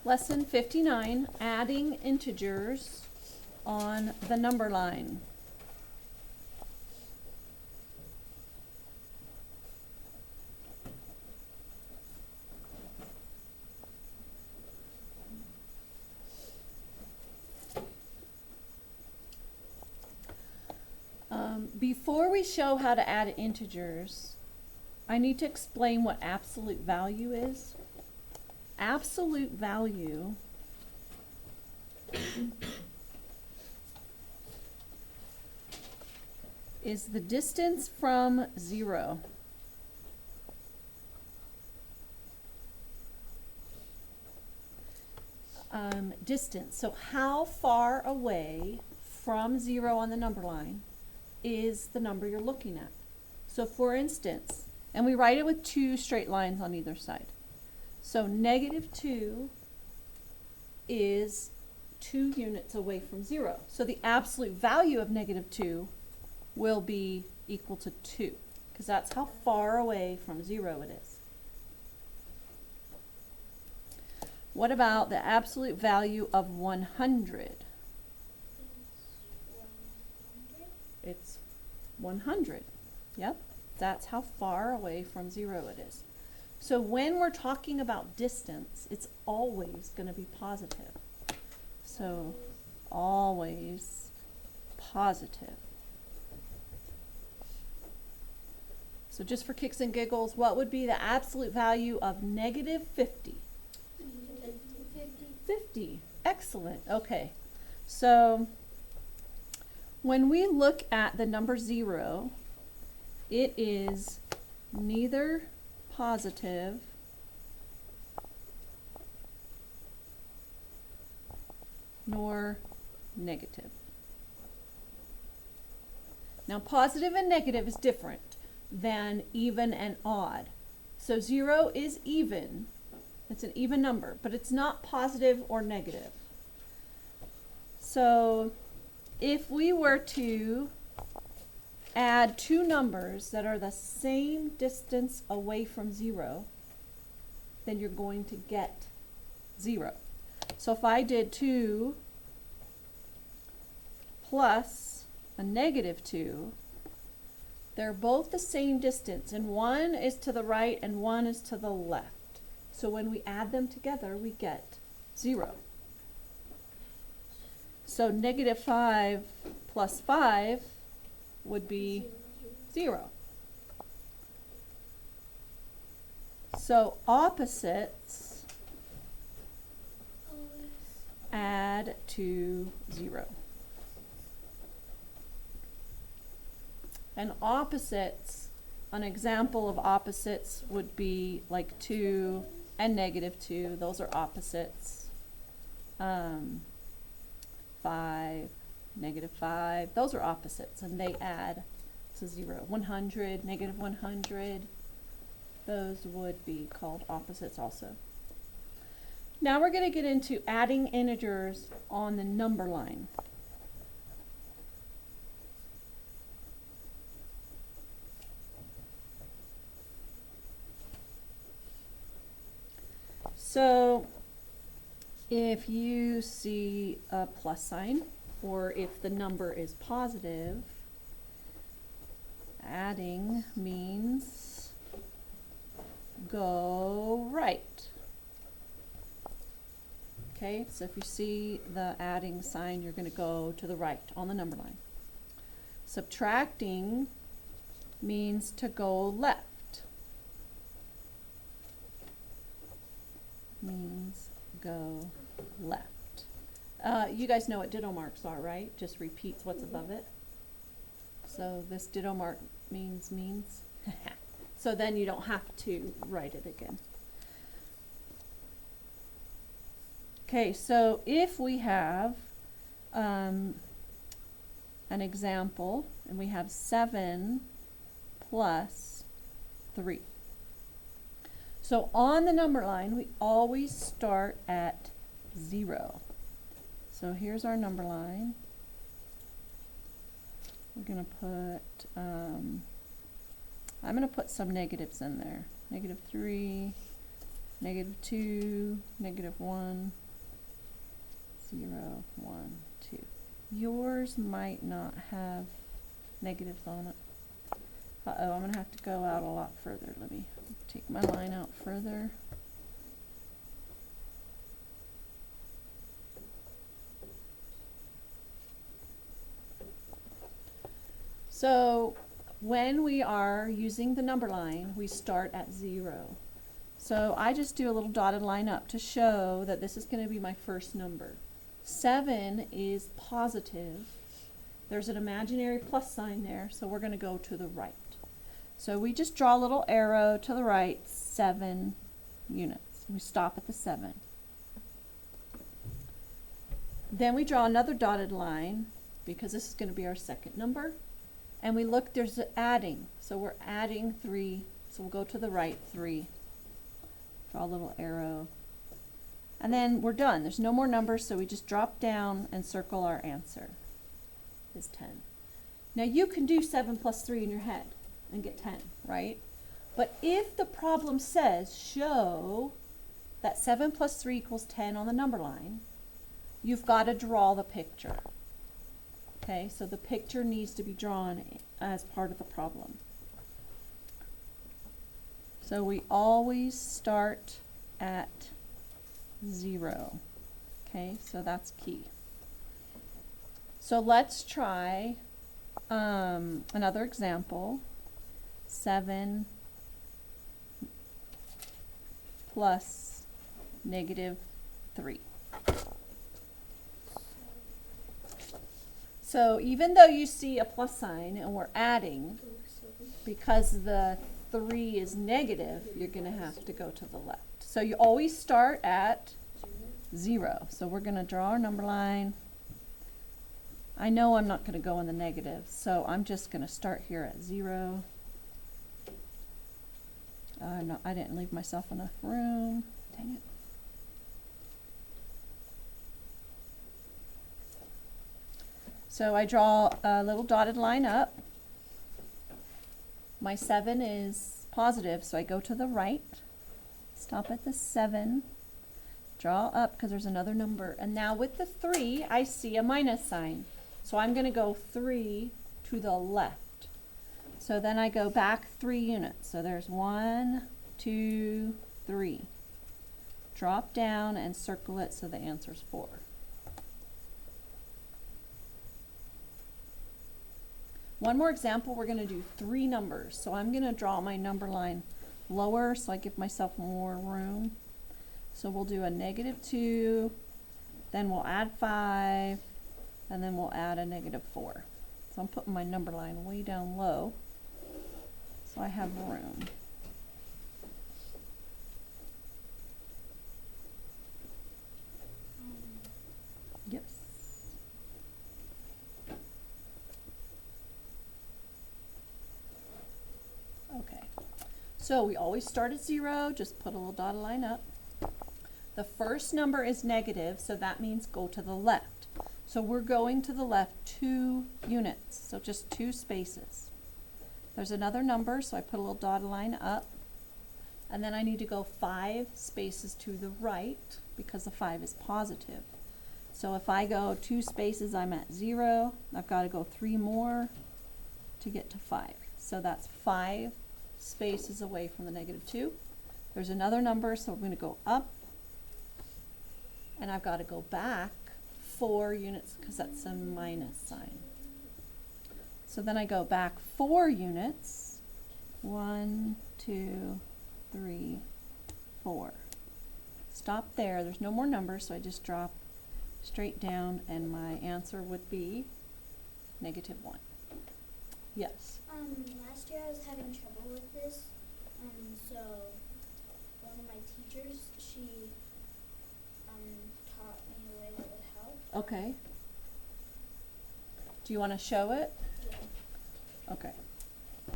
Lesson 59, adding integers on the number line. Before we show how to add integers, I need to explain what absolute value is. Absolute value is the distance from 0. Distance, so how far away from 0 on the number line is the number you're looking at. So for instance, and we write it with 2 straight lines on either side. So -2 is 2 units away from 0. So the absolute value of -2 will be equal to 2, because that's how far away from 0 it is. What about the absolute value of 100? It's 100. Yep, that's how far away from 0 it is. So when we're talking about distance, it's always going to be positive. So always positive. So just for kicks and giggles, what would be the absolute value of -50? 50. Excellent. Okay. So when we look at the number 0, it is neither positive nor negative. Now, positive and negative is different than even and odd. So 0 is even. It's an even number, but it's not positive or negative. So if we were to add 2 numbers that are the same distance away from 0, then you're going to get 0. So if I did 2 plus a -2, they're both the same distance, and one is to the right and one is to the left. So when we add them together, we get 0. So -5 plus 5 would be 0. So opposites add to 0. And opposites, an example of opposites would be like 2 and -2. Those are opposites. 5, -5. Those are opposites, and they add to 0. 100, -100. Those would be called opposites also. Now we're going to get into adding integers on the number line. So if you see a plus sign, or if the number is positive, adding means go right. Okay, so if you see the adding sign, you're going to go to the right on the number line. Subtracting means to go left. Means go left. You guys know what ditto marks are, right? Just repeats what's above it. So this ditto mark means. So then you don't have to write it again. Okay, so if we have an example, and we have 7 plus 3. So on the number line, we always start at 0. So here's our number line. We're going to put, I'm going to put some negatives in there. -3, -2, -1, 0, 1, 2. Yours might not have negatives on it. Uh-oh, I'm going to have to go out a lot further. Let me take my line out further. So when we are using the number line, we start at 0. So I just do a little dotted line up to show that this is going to be my first number. 7 is positive. There's an imaginary plus sign there, so we're going to go to the right. So we just draw a little arrow to the right, 7 units. We stop at the 7. Then we draw another dotted line because this is going to be our second number. And we look, there's adding. So we're adding 3. So we'll go to the right, 3. Draw a little arrow. And then we're done. There's no more numbers, so we just drop down and circle our answer. Is 10. Now you can do 7 plus 3 in your head and get 10, right? But if the problem says show that 7 plus 3 equals 10 on the number line, you've got to draw the picture. Okay, so the picture needs to be drawn as part of the problem. So we always start at 0. Okay, so that's key. So let's try another example. 7 plus -3. So even though you see a plus sign and we're adding, because the 3 is negative, you're going to have to go to the left. So you always start at 0. So we're going to draw our number line. I know I'm not going to go in the negative, so I'm just going to start here at 0. No, I didn't leave myself enough room. Dang it. So I draw a little dotted line up. My 7 is positive, so I go to the right, stop at the 7, draw up because there's another number. And now with the 3, I see a minus sign. So I'm going to go 3 to the left. So then I go back 3 units. So there's 1, 2, 3. Drop down and circle it so the answer's 4. One more example, we're going to do 3 numbers. So I'm going to draw my number line lower so I give myself more room. So we'll do a -2, then we'll add 5, and then we'll add a -4. So I'm putting my number line way down low so I have room. Yes. Okay, so we always start at 0, just put a little dotted line up. The first number is negative, so that means go to the left. So we're going to the left 2 units, so just 2 spaces. There's another number, so I put a little dotted line up. And then I need to go 5 spaces to the right because the 5 is positive. So if I go 2 spaces, I'm at 0. I've got to go 3 more to get to 5. So that's 5 spaces away from the -2. There's another number, so I'm going to go up. And I've got to go back 4 units because that's a minus sign. So then I go back 4 units. 1, 2, 3, 4. Stop there. There's no more numbers, so I just drop straight down, and my answer would be -1. Yes? Last year I was having trouble with this, so one of my teachers, she taught me a way that would help. Okay. Do you want to show it? Yeah. Okay.